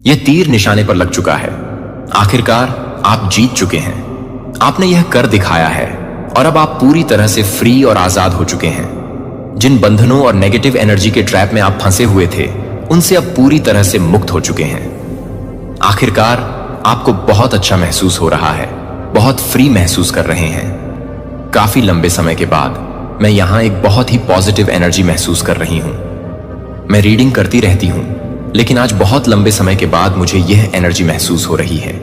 यह तीर निशाने पर लग चुका है। आखिरकार आप जीत चुके हैं। आपने यह कर दिखाया है और अब आप पूरी तरह से फ्री और आजाद हो चुके हैं। जिन बंधनों और नेगेटिव एनर्जी के ट्रैप में आप फंसे हुए थे, उनसे अब पूरी तरह से मुक्त हो चुके हैं। आखिरकार आपको बहुत अच्छा महसूस हो रहा है, बहुत फ्री महसूस कर रहे हैं। काफी लंबे समय के बाद मैं यहां एक बहुत ही पॉजिटिव एनर्जी महसूस कर रही हूं। मैं रीडिंग करती रहती हूं, लेकिन आज बहुत लंबे समय के बाद मुझे यह एनर्जी महसूस हो रही है।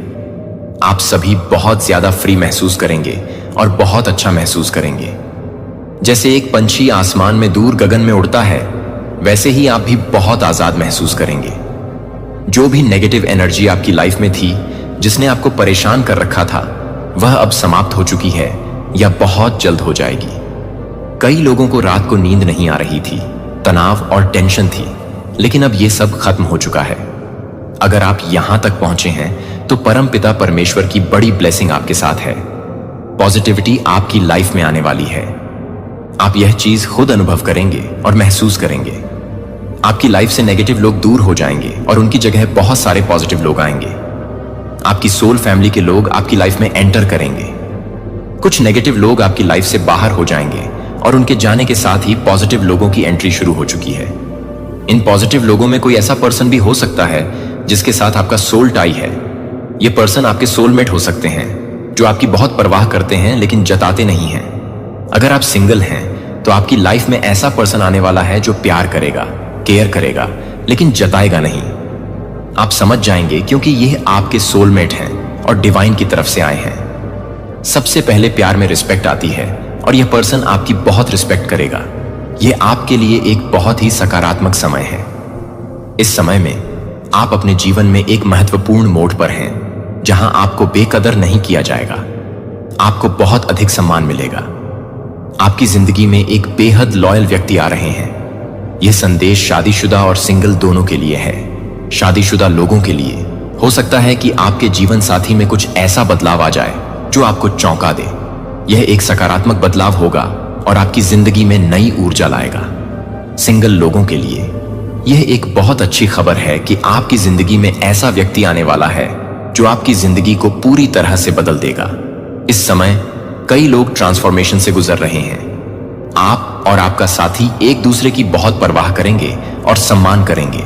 आप सभी बहुत ज्यादा फ्री महसूस करेंगे और बहुत अच्छा महसूस करेंगे। जैसे एक पंछी आसमान में दूर गगन में उड़ता है, वैसे ही आप भी बहुत आजाद महसूस करेंगे। जो भी नेगेटिव एनर्जी आपकी लाइफ में थी, जिसने आपको परेशान कर रखा था, वह अब समाप्त हो चुकी है या बहुत जल्द हो जाएगी। कई लोगों को रात को नींद नहीं आ रही थी, तनाव और टेंशन थी, लेकिन अब यह सब खत्म हो चुका है। अगर आप यहां तक पहुंचे हैं तो परम पिता परमेश्वर की बड़ी ब्लेसिंग आपके साथ है। पॉजिटिविटी आपकी लाइफ में आने वाली है। आप यह चीज खुद अनुभव करेंगे और महसूस करेंगे। आपकी लाइफ से नेगेटिव लोग दूर हो जाएंगे और उनकी जगह बहुत सारे पॉजिटिव लोग आएंगे। आपकी सोल फैमिली के लोग आपकी लाइफ में एंटर करेंगे। कुछ नेगेटिव लोग आपकी लाइफ से बाहर हो जाएंगे और उनके जाने के साथ ही पॉजिटिव लोगों की एंट्री शुरू हो चुकी है। इन पॉजिटिव लोगों में कोई ऐसा पर्सन भी हो सकता है जिसके साथ आपका सोल टाई है। ये पर्सन आपके सोलमेट हो सकते हैं, जो आपकी बहुत परवाह करते हैं लेकिन जताते नहीं हैं। अगर आप सिंगल हैं तो आपकी लाइफ में ऐसा पर्सन आने वाला है जो प्यार करेगा, केयर करेगा, लेकिन जताएगा नहीं। आप समझ जाएंगे क्योंकि यह आपके सोलमेट हैं और डिवाइन की तरफ से आए हैं। सबसे पहले प्यार में रिस्पेक्ट आती है और यह पर्सन आपकी बहुत रिस्पेक्ट करेगा। यह आपके लिए एक बहुत ही सकारात्मक समय है। इस समय में आप अपने जीवन में एक महत्वपूर्ण मोड़ पर हैं, जहां आपको बेकदर नहीं किया जाएगा। आपको बहुत अधिक सम्मान मिलेगा। आपकी जिंदगी में एक बेहद लॉयल व्यक्ति आ रहे हैं। यह संदेश शादीशुदा और सिंगल दोनों के लिए है। शादीशुदा लोगों के लिए हो सकता है कि आपके जीवन साथी में कुछ ऐसा बदलाव आ जाए जो आपको चौंका दे। यह एक सकारात्मक बदलाव होगा और आपकी जिंदगी में नई ऊर्जा लाएगा। सिंगल लोगों के लिए यह एक बहुत अच्छी खबर है कि आपकी जिंदगी में ऐसा व्यक्ति आने वाला है जो आपकी जिंदगी को पूरी तरह से बदल देगा। इस समय कई लोग ट्रांसफॉर्मेशन से गुजर रहे हैं। आप और आपका साथी एक दूसरे की बहुत परवाह करेंगे और सम्मान करेंगे,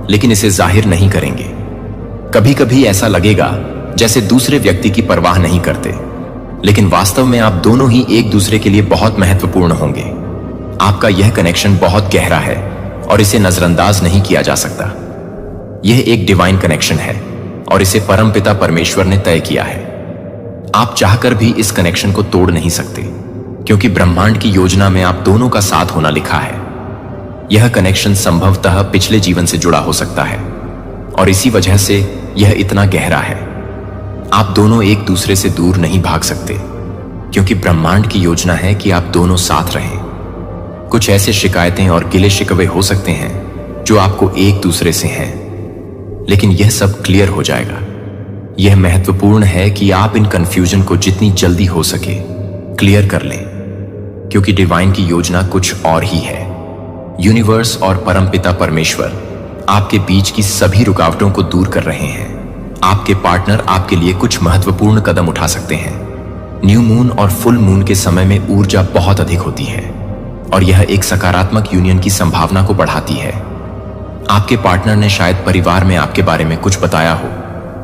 लेकिन इसे जाहिर नहीं करेंगे। कभी कभी ऐसा लगेगा जैसे दूसरे व्यक्ति की परवाह नहीं करते, लेकिन वास्तव में आप दोनों ही एक दूसरे के लिए बहुत महत्वपूर्ण होंगे। आपका यह कनेक्शन बहुत गहरा है और इसे नजरअंदाज नहीं किया जा सकता। यह एक डिवाइन कनेक्शन है और इसे परमपिता परमेश्वर ने तय किया है। आप चाहकर भी इस कनेक्शन को तोड़ नहीं सकते, क्योंकि ब्रह्मांड की योजना में आप दोनों का साथ होना लिखा है। यह कनेक्शन संभवतः पिछले जीवन से जुड़ा हो सकता है और इसी वजह से यह इतना गहरा है। आप दोनों एक दूसरे से दूर नहीं भाग सकते, क्योंकि ब्रह्मांड की योजना है कि आप दोनों साथ रहें। कुछ ऐसे शिकायतें और गिले शिकवे हो सकते हैं जो आपको एक दूसरे से हैं, लेकिन यह सब क्लियर हो जाएगा। यह महत्वपूर्ण है कि आप इन कंफ्यूजन को जितनी जल्दी हो सके क्लियर कर लें, क्योंकि डिवाइन की योजना कुछ और ही है। यूनिवर्स और परमपिता परमेश्वर आपके बीच की सभी रुकावटों को दूर कर रहे हैं। आपके पार्टनर आपके लिए कुछ महत्वपूर्ण कदम उठा सकते हैं। न्यू मून और फुल मून के समय में ऊर्जा बहुत अधिक होती है और यह एक सकारात्मक यूनियन की संभावना को बढ़ाती है। आपके पार्टनर ने शायद परिवार में आपके बारे में कुछ बताया हो,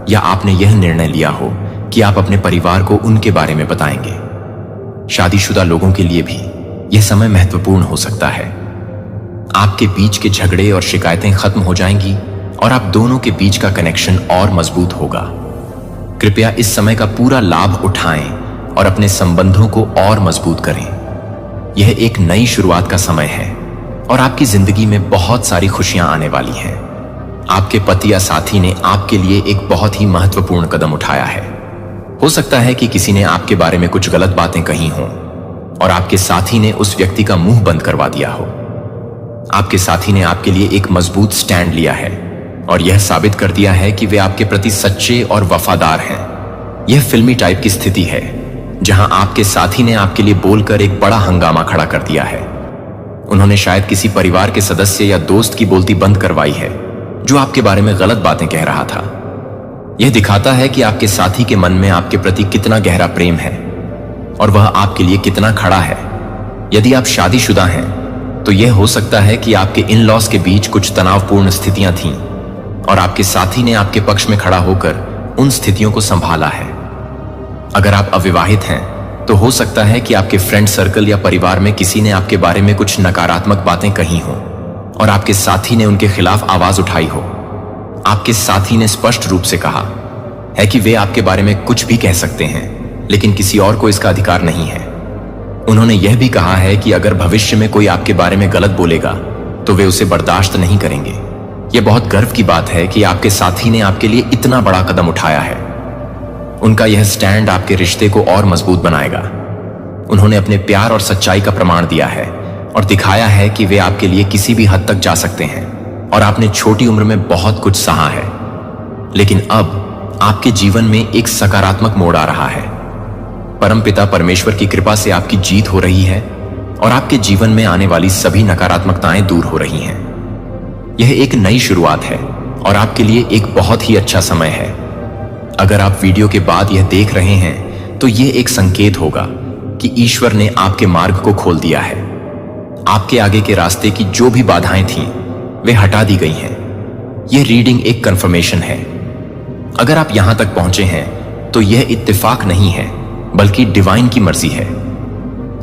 या आपने यह निर्णय लिया हो कि आप अपने परिवार को उनके बारे में बताएंगे। शादीशुदा लोगों के लिए भी यह समय महत्वपूर्ण हो सकता है। आपके बीच के झगड़े और शिकायतें खत्म हो जाएंगी और आप दोनों के बीच का कनेक्शन और मजबूत होगा। कृपया इस समय का पूरा लाभ उठाएं और अपने संबंधों को और मजबूत करें। यह एक नई शुरुआत का समय है और आपकी जिंदगी में बहुत सारी खुशियां आने वाली हैं। आपके पति या साथी ने आपके लिए एक बहुत ही महत्वपूर्ण कदम उठाया है। हो सकता है कि किसी ने आपके बारे में कुछ गलत बातें कही हों और आपके साथी ने उस व्यक्ति का मुंह बंद करवा दिया हो। आपके साथी ने आपके लिए एक मजबूत स्टैंड लिया है और यह साबित कर दिया है कि वे आपके प्रति सच्चे और वफादार हैं। यह फिल्मी टाइप की स्थिति है जहां आपके साथी ने आपके लिए बोलकर एक बड़ा हंगामा खड़ा कर दिया है। उन्होंने शायद किसी परिवार के सदस्य या दोस्त की बोलती बंद करवाई है जो आपके बारे में गलत बातें कह रहा था। यह दिखाता है कि आपके साथी के मन में आपके प्रति कितना गहरा प्रेम है और वह आपके लिए कितना खड़ा है। यदि आप शादीशुदा हैं तो यह हो सकता है कि आपके इन लॉज के बीच कुछ तनावपूर्ण स्थितियां थीं और आपके साथी ने आपके पक्ष में खड़ा होकर उन स्थितियों को संभाला है। अगर आप अविवाहित हैं तो हो सकता है कि आपके फ्रेंड सर्कल या परिवार में किसी ने आपके बारे में कुछ नकारात्मक बातें कही हों और आपके साथी ने उनके खिलाफ आवाज उठाई हो। आपके साथी ने स्पष्ट रूप से कहा है कि वे आपके बारे में कुछ भी कह सकते हैं, लेकिन किसी और को इसका अधिकार नहीं है। उन्होंने यह भी कहा है कि अगर भविष्य में कोई आपके बारे में गलत बोलेगा तो वे उसे बर्दाश्त नहीं करेंगे। यह बहुत गर्व की बात है कि आपके साथी ने आपके लिए इतना बड़ा कदम उठाया है। उनका यह स्टैंड आपके रिश्ते को और मजबूत बनाएगा। उन्होंने अपने प्यार और सच्चाई का प्रमाण दिया है और दिखाया है कि वे आपके लिए किसी भी हद तक जा सकते हैं और आपने छोटी उम्र में बहुत कुछ सहा है, लेकिन अब आपके जीवन में एक सकारात्मक मोड़ आ रहा है। परमपिता परमेश्वर की कृपा से आपकी जीत हो रही है और आपके जीवन में आने वाली सभी नकारात्मकताएं दूर हो रही हैं। यह एक नई शुरुआत है और आपके लिए एक बहुत ही अच्छा समय है। अगर आप वीडियो के बाद यह देख रहे हैं तो यह एक संकेत होगा कि ईश्वर ने आपके मार्ग को खोल दिया है। आपके आगे के रास्ते की जो भी बाधाएं थीं वे हटा दी गई हैं। यह रीडिंग एक कंफर्मेशन है। अगर आप यहां तक पहुंचे हैं तो यह इत्तेफाक नहीं है बल्कि डिवाइन की मर्जी है।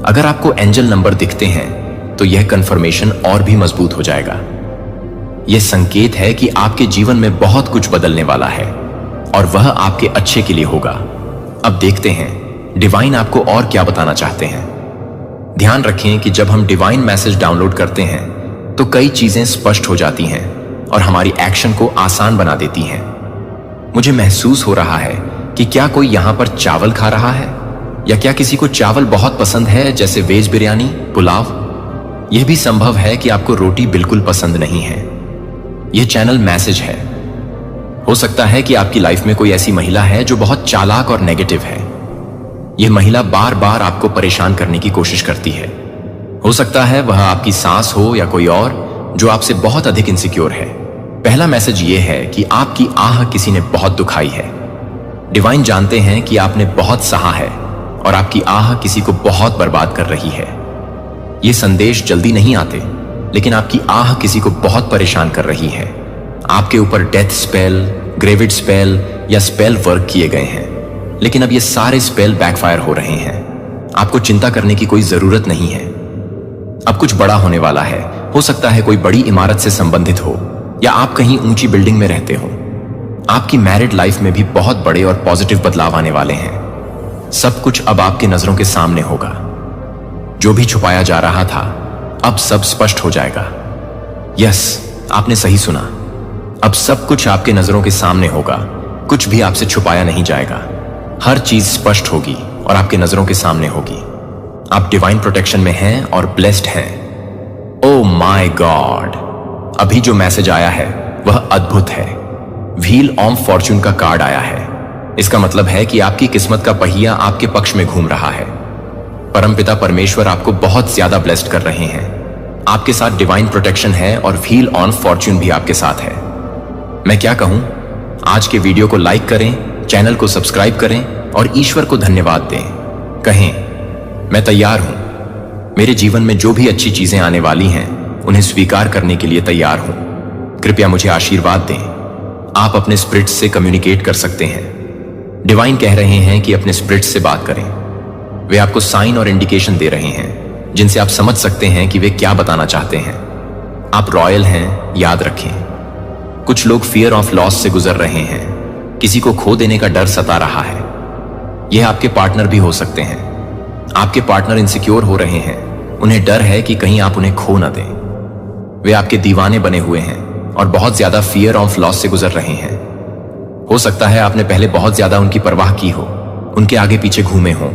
अगर आपको एंजल नंबर दिखते हैं तो यह कंफर्मेशन और भी मजबूत हो जाएगा। यह संकेत है कि आपके जीवन में बहुत कुछ बदलने वाला है और वह आपके अच्छे के लिए होगा। अब देखते हैं डिवाइन आपको और क्या बताना चाहते हैं। ध्यान रखें कि जब हम डिवाइन मैसेज डाउनलोड करते हैं तो कई चीजें स्पष्ट हो जाती हैं और हमारी एक्शन को आसान बना देती हैं। मुझे महसूस हो रहा है कि क्या कोई यहां पर चावल खा रहा है या क्या किसी को चावल बहुत पसंद है, जैसे वेज बिरयानी, पुलाव। यह भी संभव है कि आपको रोटी बिल्कुल पसंद नहीं है। यह चैनल मैसेज है। हो सकता है कि आपकी लाइफ में कोई ऐसी महिला है जो बहुत चालाक और नेगेटिव है। यह महिला बार बार आपको परेशान करने की कोशिश करती है। हो सकता है वह आपकी सास हो या कोई और जो आपसे बहुत अधिक इनसिक्योर है। पहला मैसेज यह है कि आपकी आह किसी ने बहुत दुखाई है। डिवाइन जानते हैं कि आपने बहुत सहा है और आपकी आह किसी को बहुत बर्बाद कर रही है। ये संदेश जल्दी नहीं आते, लेकिन आपकी आह किसी को बहुत परेशान कर रही है। आपके ऊपर डेथ स्पेल, ग्रेविड स्पेल या स्पेल वर्क किए गए हैं, लेकिन अब ये सारे स्पेल बैकफायर हो रहे हैं। आपको चिंता करने की कोई जरूरत नहीं है। अब कुछ बड़ा होने वाला है। हो सकता है कोई बड़ी इमारत से संबंधित हो या आप कहीं ऊंची बिल्डिंग में रहते हो। आपकी मैरिड लाइफ में भी बहुत बड़े और पॉजिटिव बदलाव आने वाले हैं। सब कुछ अब आपकी नजरों के सामने होगा। जो भी छुपाया जा रहा था अब सब स्पष्ट हो जाएगा। यस, आपने सही सुना। अब सब कुछ आपके नजरों के सामने होगा। कुछ भी आपसे छुपाया नहीं जाएगा। हर चीज स्पष्ट होगी और आपके नजरों के सामने होगी। आप डिवाइन प्रोटेक्शन में हैं और ब्लेस्ड हैं। ओ माय गॉड, अभी जो मैसेज आया है वह अद्भुत है। व्हील ऑफ फॉर्चून का कार्ड आया है। इसका मतलब है कि आपकी किस्मत का पहिया आपके पक्ष में घूम रहा है। परमपिता परमेश्वर आपको बहुत ज्यादा ब्लेस्ड कर रहे हैं। आपके साथ डिवाइन प्रोटेक्शन है और व्हील ऑफ फॉर्चून भी आपके साथ है। मैं क्या कहूं, आज के वीडियो को लाइक करें, चैनल को सब्सक्राइब करें और ईश्वर को धन्यवाद दें। कहें, मैं तैयार हूं। मेरे जीवन में जो भी अच्छी चीजें आने वाली हैं उन्हें स्वीकार करने के लिए तैयार हूं। कृपया मुझे आशीर्वाद दें। आप अपने स्पिरिट्स से कम्युनिकेट कर सकते हैं। डिवाइन कह रहे हैं कि अपने स्पिरिट्स से बात करें। वे आपको साइन और इंडिकेशन दे रहे हैं जिनसे आप समझ सकते हैं कि वे क्या बताना चाहते हैं। आप रॉयल हैं, याद रखें। कुछ लोग फियर ऑफ लॉस से गुजर रहे हैं। किसी को खो देने का डर सता रहा है। यह आपके पार्टनर भी हो सकते हैं। आपके पार्टनर इनसिक्योर हो रहे हैं। उन्हें डर है कि कहीं आप उन्हें खो न दें। वे आपके दीवाने बने हुए हैं और बहुत ज्यादा फियर ऑफ लॉस से गुजर रहे हैं। हो सकता है आपने पहले बहुत ज्यादा उनकी परवाह की हो, उनके आगे पीछे घूमे हों,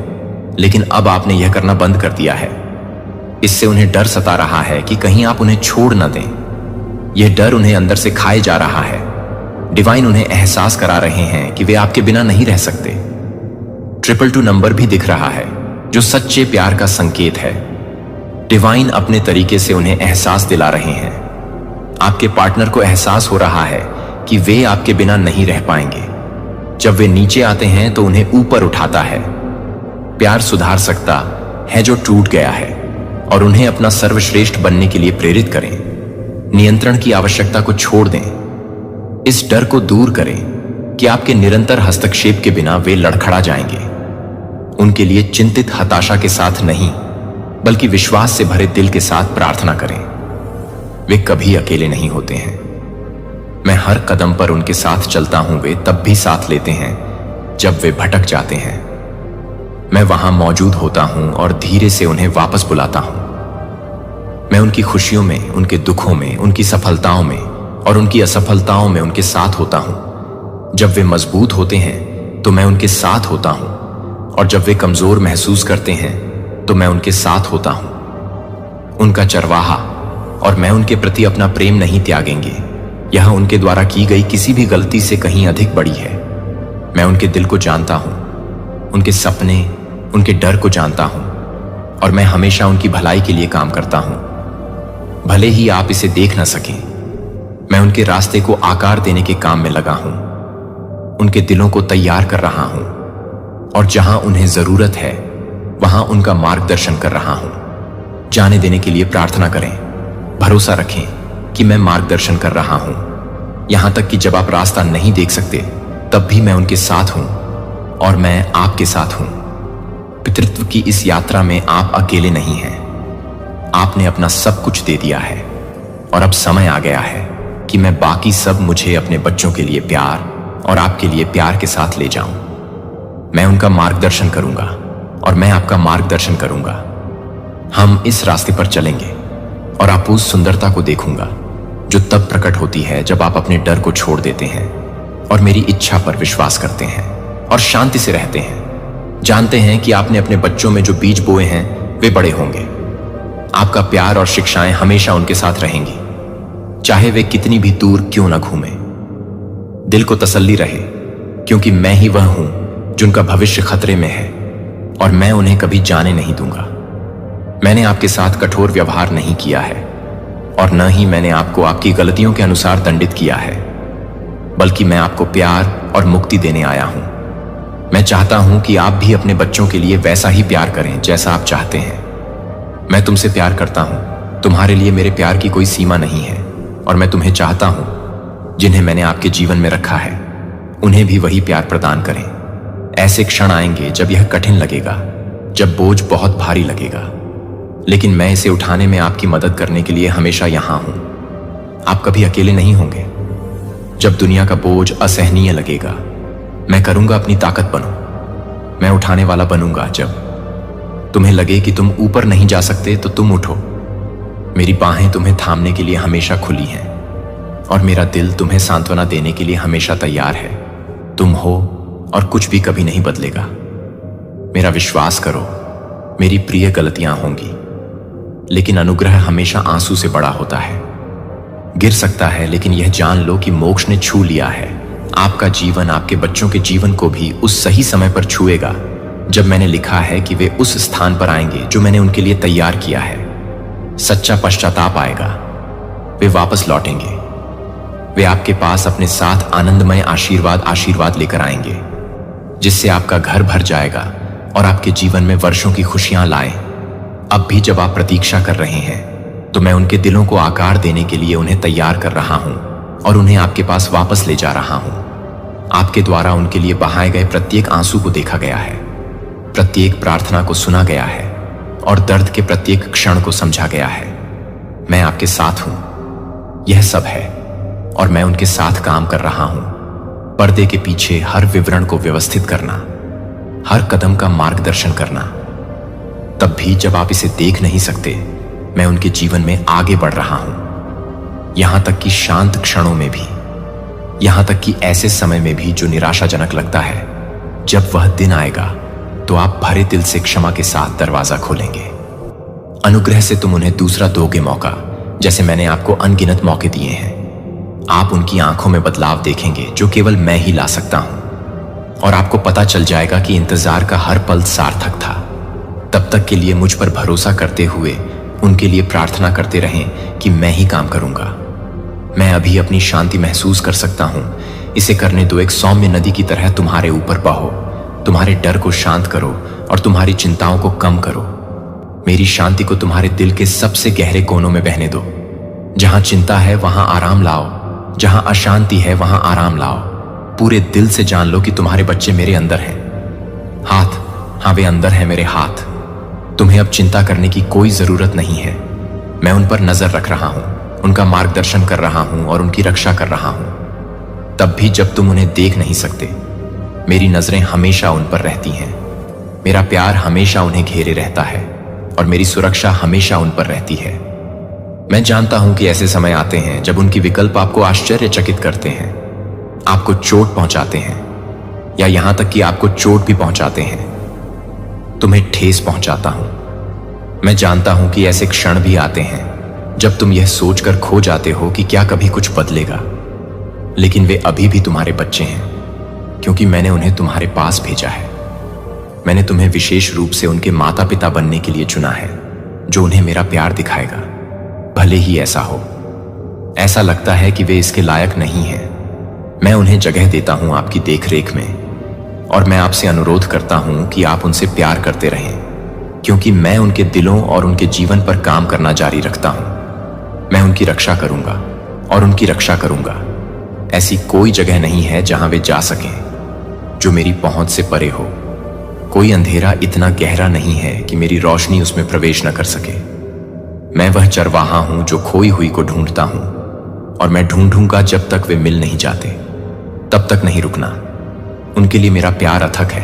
लेकिन अब आपने यह करना बंद कर दिया है। इससे उन्हें डर सता रहा है कि कहीं आप उन्हें छोड़ न दें। यह डर उन्हें अंदर से खाए जा रहा है। डिवाइन उन्हें एहसास करा रहे हैं कि वे आपके बिना नहीं रह सकते। 222 नंबर भी दिख रहा है जो सच्चे प्यार का संकेत है। डिवाइन अपने तरीके से उन्हें एहसास दिला रहे हैं। आपके पार्टनर को एहसास हो रहा है कि वे आपके बिना नहीं रह पाएंगे। जब वे नीचे आते हैं तो उन्हें ऊपर उठाता है। प्यार सुधार सकता है जो टूट गया है और उन्हें अपना सर्वश्रेष्ठ बनने के लिए प्रेरित करें। नियंत्रण की आवश्यकता को छोड़ दें। इस डर को दूर करें कि आपके निरंतर हस्तक्षेप के बिना वे लड़खड़ा जाएंगे। उनके लिए चिंतित हताशा के साथ नहीं, बल्कि विश्वास से भरे दिल के साथ प्रार्थना करें। वे कभी अकेले नहीं होते हैं। मैं हर कदम पर उनके साथ चलता हूं। वे तब भी साथ लेते हैं जब वे भटक जाते हैं। मैं वहां मौजूद होता हूं और धीरे से उन्हें वापस बुलाता हूं। मैं उनकी खुशियों में, उनके दुखों में, उनकी सफलताओं में और उनकी असफलताओं में उनके साथ होता हूं। जब वे मजबूत होते हैं तो मैं उनके साथ होता हूं, और जब वे कमजोर महसूस करते हैं तो मैं उनके साथ होता हूं। उनका चरवाहा और मैं उनके प्रति अपना प्रेम नहीं त्यागेंगे। यह उनके द्वारा की गई किसी भी गलती से कहीं अधिक बड़ी है। मैं उनके दिल को जानता हूं, उनके सपने, उनके डर को जानता हूं, और मैं हमेशा उनकी भलाई के लिए काम करता हूं। भले ही आप इसे देख न सकें, मैं उनके रास्ते को आकार देने के काम में लगा हूं। उनके दिलों को तैयार कर रहा हूं, और जहां उन्हें जरूरत है वहां उनका मार्गदर्शन कर रहा हूं। जाने देने के लिए प्रार्थना करें। भरोसा रखें कि मैं मार्गदर्शन कर रहा हूं। यहां तक कि जब आप रास्ता नहीं देख सकते तब भी मैं उनके साथ हूं, और मैं आपके साथ हूं। पितृत्व की इस यात्रा में आप अकेले नहीं हैं। आपने अपना सब कुछ दे दिया है, और अब समय आ गया है कि मैं बाकी सब मुझे अपने बच्चों के लिए प्यार और आपके लिए प्यार के साथ ले जाऊं। मैं उनका मार्गदर्शन करूंगा और मैं आपका मार्गदर्शन करूंगा। हम इस रास्ते पर चलेंगे और आप उस सुंदरता को देखूंगा जो तब प्रकट होती है जब आप अपने डर को छोड़ देते हैं और मेरी इच्छा पर विश्वास करते हैं और शांति से रहते हैं। जानते हैं कि आपने अपने बच्चों में जो बीज बोए हैं वे बड़े होंगे। आपका प्यार और शिक्षाएं हमेशा उनके साथ रहेंगी, चाहे वे कितनी भी दूर क्यों न घूमें। दिल को तसल्ली रहे, क्योंकि मैं ही वह हूं जिनका भविष्य खतरे में है, और मैं उन्हें कभी जाने नहीं दूंगा। मैंने आपके साथ कठोर व्यवहार नहीं किया है, और न ही मैंने आपको आपकी गलतियों के अनुसार दंडित किया है, बल्कि मैं आपको प्यार और मुक्ति देने आया हूं। मैं चाहता हूं कि आप भी अपने बच्चों के लिए वैसा ही प्यार करें जैसा आप चाहते हैं। मैं तुमसे प्यार करता हूं। तुम्हारे लिए मेरे प्यार की कोई सीमा नहीं है, और मैं तुम्हें चाहता हूं जिन्हें मैंने आपके जीवन में रखा है उन्हें भी वही प्यार प्रदान करें। ऐसे क्षण आएंगे जब यह कठिन लगेगा, जब बोझ बहुत भारी लगेगा, लेकिन मैं इसे उठाने में आपकी मदद करने के लिए हमेशा यहां हूं। आप कभी अकेले नहीं होंगे। जब दुनिया का बोझ असहनीय लगेगा, मैं करूंगा अपनी ताकत बनो। मैं उठाने वाला बनूंगा। जब तुम्हें लगे कि तुम ऊपर नहीं जा सकते तो तुम उठो। मेरी बाहें तुम्हें थामने के लिए हमेशा खुली हैं, और मेरा दिल तुम्हें सांत्वना देने के लिए हमेशा तैयार है। तुम हो, और कुछ भी कभी नहीं बदलेगा। मेरा विश्वास करो। मेरी प्रिय गलतियां होंगी, लेकिन अनुग्रह हमेशा आंसू से बड़ा होता है। गिर सकता है, लेकिन यह जान लो कि मोक्ष ने छू लिया है। आपका जीवन आपके बच्चों के जीवन को भी उस सही समय पर छुएगा जब मैंने लिखा है कि वे उस स्थान पर आएंगे जो मैंने उनके लिए तैयार किया है। सच्चा पश्चाताप आएगा। वे वापस लौटेंगे। वे आपके पास अपने साथ आनंदमय आशीर्वाद लेकर आएंगे, जिससे आपका घर भर जाएगा और आपके जीवन में वर्षों की खुशियां लाए। अब भी जब आप प्रतीक्षा कर रहे हैं, तो मैं उनके दिलों को आकार देने के लिए उन्हें तैयार कर रहा हूं और उन्हें आपके पास वापस ले जा रहा हूं। आपके द्वारा उनके लिए बहाए गए प्रत्येक आंसू को देखा गया है, प्रत्येक प्रार्थना को सुना गया है, और दर्द के प्रत्येक क्षण को समझा गया है। मैं आपके साथ हूं। यह सब है, और मैं उनके साथ काम कर रहा हूं। पर्दे के पीछे हर विवरण को व्यवस्थित करना, हर कदम का मार्गदर्शन करना। तब भी जब आप इसे देख नहीं सकते, मैं उनके जीवन में आगे बढ़ रहा हूं। यहां तक कि शांत क्षणों में भी, यहां तक कि ऐसे समय में भी जो निराशाजनक लगता है। जब वह दिन आएगा तो आप भरे दिल से क्षमा के साथ दरवाजा खोलेंगे। अनुग्रह से तुम उन्हें दूसरा दोगे मौका, जैसे मैंने आपको अनगिनत मौके दिए हैं। आप उनकी आंखों में बदलाव देखेंगे जो केवल मैं ही ला सकता हूं, और आपको पता चल जाएगा कि इंतजार का हर पल सार्थक था। तब तक के लिए मुझ पर भरोसा करते हुए उनके लिए प्रार्थना करते रहें कि मैं ही काम करूंगा। मैं अभी अपनी शांति महसूस कर सकता हूं। इसे करने दो। एक सौम्य नदी की तरह तुम्हारे ऊपर बहो। तुम्हारे डर को शांत करो और तुम्हारी चिंताओं को कम करो। मेरी शांति को तुम्हारे दिल के सबसे गहरे कोनों में बहने दो। जहां चिंता है वहां आराम लाओ, जहां अशांति है वहां आराम लाओ। पूरे दिल से जान लो कि तुम्हारे बच्चे मेरे अंदर हैं। हाथ, हाँ वे अंदर हैं मेरे हाथ। तुम्हें अब चिंता करने की कोई जरूरत नहीं है। मैं उन पर नजर रख रहा हूं, उनका मार्गदर्शन कर रहा हूं और उनकी रक्षा कर रहा हूं। तब भी जब तुम उन्हें देख नहीं सकते, मेरी नजरें हमेशा उन पर रहती हैं। मेरा प्यार हमेशा उन्हें घेरे रहता है और मेरी सुरक्षा हमेशा उन पर रहती है। मैं जानता हूं कि ऐसे समय आते हैं जब उनकी विकल्प आपको आश्चर्यचकित करते हैं, आपको चोट पहुंचाते हैं या यहां तक कि आपको चोट भी पहुंचाते हैं। तुम्हें ठेस पहुंचाता हूं। मैं जानता हूं कि ऐसे क्षण भी आते हैं जब तुम यह सोचकर खो जाते हो कि क्या कभी कुछ बदलेगा, लेकिन वे अभी भी तुम्हारे बच्चे हैं क्योंकि मैंने उन्हें तुम्हारे पास भेजा है। मैंने तुम्हें विशेष रूप से उनके माता पिता बनने के लिए चुना है, जो उन्हें मेरा प्यार दिखाएगा। भले ही ऐसा हो, ऐसा लगता है कि वे इसके लायक नहीं हैं। मैं उन्हें जगह देता हूं आपकी देखरेख में और मैं आपसे अनुरोध करता हूं कि आप उनसे प्यार करते रहें, क्योंकि मैं उनके दिलों और उनके जीवन पर काम करना जारी रखता हूं। मैं उनकी रक्षा करूंगा और उनकी रक्षा करूंगा। ऐसी कोई जगह नहीं है जहां वे जा सकें जो मेरी पहुंच से परे हो। कोई अंधेरा इतना गहरा नहीं है कि मेरी रोशनी उसमें प्रवेश न कर सके। मैं वह चरवाहा हूं जो खोई हुई को ढूंढता हूं और मैं ढूंढूंगा जब तक वे मिल नहीं जाते। तब तक नहीं रुकना। उनके लिए मेरा प्यार अथक है।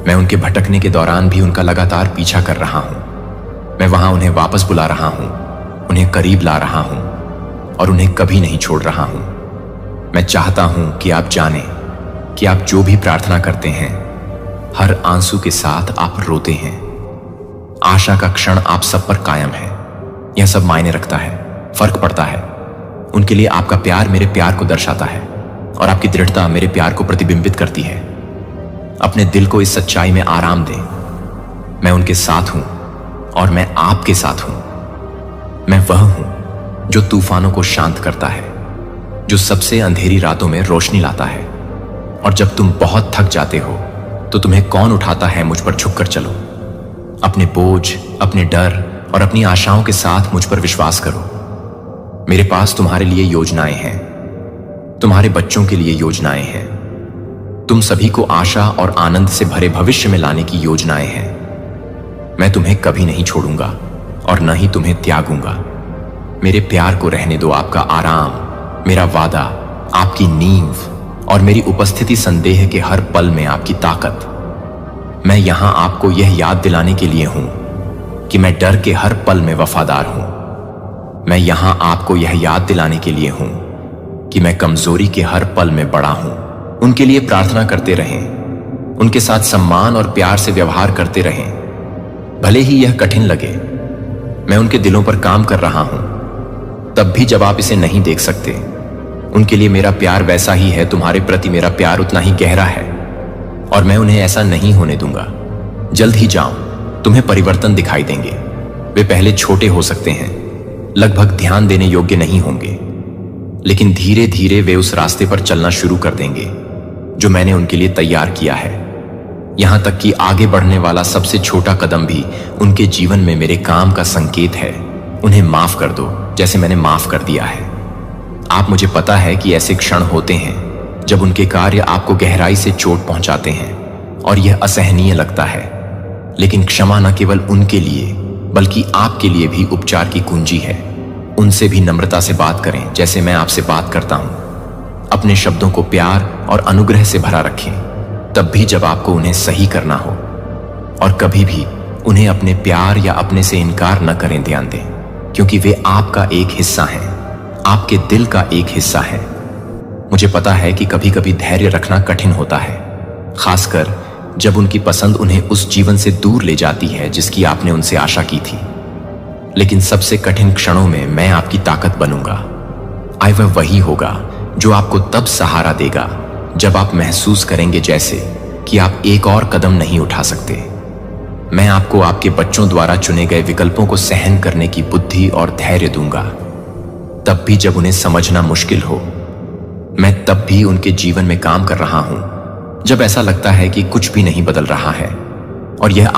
मैं उनके भटकने के दौरान भी उनका लगातार पीछा कर रहा हूं। मैं वहां उन्हें वापस बुला रहा हूं, उन्हें करीब ला रहा हूं और उन्हें कभी नहीं छोड़ रहा हूं। मैं चाहता हूं कि आप जानें कि आप जो भी प्रार्थना करते हैं, हर आंसू के साथ आप रोते हैं। आशा का क्षण आप सब पर कायम है। यह सब मायने रखता है, फर्क पड़ता है। उनके लिए आपका प्यार मेरे प्यार को दर्शाता है और आपकी दृढ़ता मेरे प्यार को प्रतिबिंबित करती है। अपने दिल को इस सच्चाई में आराम दें। मैं उनके साथ हूं और मैं आपके साथ हूं। मैं वह हूं जो तूफानों को शांत करता है, जो सबसे अंधेरी रातों में रोशनी लाता है। और जब तुम बहुत थक जाते हो तो तुम्हें कौन उठाता है? मुझ पर झुककर चलो। अपने बोझ, अपने डर और अपनी आशाओं के साथ मुझ पर विश्वास करो। मेरे पास तुम्हारे लिए योजनाएं हैं, तुम्हारे बच्चों के लिए योजनाएं हैं। तुम सभी को आशा और आनंद से भरे भविष्य में लाने की योजनाएं हैं। मैं तुम्हें कभी नहीं छोड़ूंगा और न ही तुम्हें त्यागूंगा। मेरे प्यार को रहने दो। आपका आराम, मेरा वादा, आपकी नींव और मेरी उपस्थिति संदेह के हर पल में आपकी ताकत। मैं यहां आपको यह याद दिलाने के लिए हूं कि मैं डर के हर पल में वफादार हूं। मैं यहां आपको यह याद दिलाने के लिए हूं कि मैं कमजोरी के हर पल में बड़ा हूं। उनके लिए प्रार्थना करते रहें, उनके साथ सम्मान और प्यार से व्यवहार करते रहें, भले ही यह कठिन लगे। मैं उनके दिलों पर काम कर रहा हूं, तब भी जब आप इसे नहीं देख सकते। उनके लिए मेरा प्यार वैसा ही है, तुम्हारे प्रति मेरा प्यार उतना ही गहरा है और मैं उन्हें ऐसा नहीं होने दूंगा। जल्द ही जाओ, तुम्हें परिवर्तन दिखाई देंगे। वे पहले छोटे हो सकते हैं, लगभग ध्यान देने योग्य नहीं होंगे, लेकिन धीरे धीरे वे उस रास्ते पर चलना शुरू कर देंगे जो मैंने उनके लिए तैयार किया है। यहां तक कि आगे बढ़ने वाला सबसे छोटा कदम भी उनके जीवन में मेरे काम का संकेत है। उन्हें माफ कर दो जैसे मैंने माफ कर दिया है। आप, मुझे पता है कि ऐसे क्षण होते हैं जब उनके कार्य आपको गहराई से चोट पहुंचाते हैं और यह असहनीय लगता है, लेकिन क्षमा न केवल उनके लिए बल्कि आपके लिए भी उपचार की कुंजी है। उनसे भी नम्रता से बात करें जैसे मैं आपसे बात करता हूं। अपने शब्दों को प्यार और अनुग्रह से भरा रखें, तब भी जब आपको उन्हें सही करना हो। और कभी भी उन्हें अपने प्यार या अपने से इनकार न करें। ध्यान दें, क्योंकि वे आपका एक हिस्सा हैं, आपके दिल का एक हिस्सा है। मुझे पता है कि कभी कभी धैर्य रखना कठिन होता है, खासकर जब उनकी पसंद उन्हें उस जीवन से दूर ले जाती है जिसकी आपने उनसे आशा की थी। लेकिन सबसे कठिन क्षणों में मैं आपकी ताकत बनूंगा। वह वही होगा जो आपको तब सहारा देगा जब आप महसूस करेंगे जैसे कि आप एक और कदम नहीं उठा सकते। मैं आपको आपके बच्चों द्वारा चुने गए विकल्पों को सहन करने की बुद्धि और धैर्य दूंगा। तब भी जब उन्हें समझना मुश्किल हो। मैं तब भी उनके जीवन में काम कर रहा हूं जब ऐसा लगता है कि कुछ भी नहीं बदल रहा है। और यह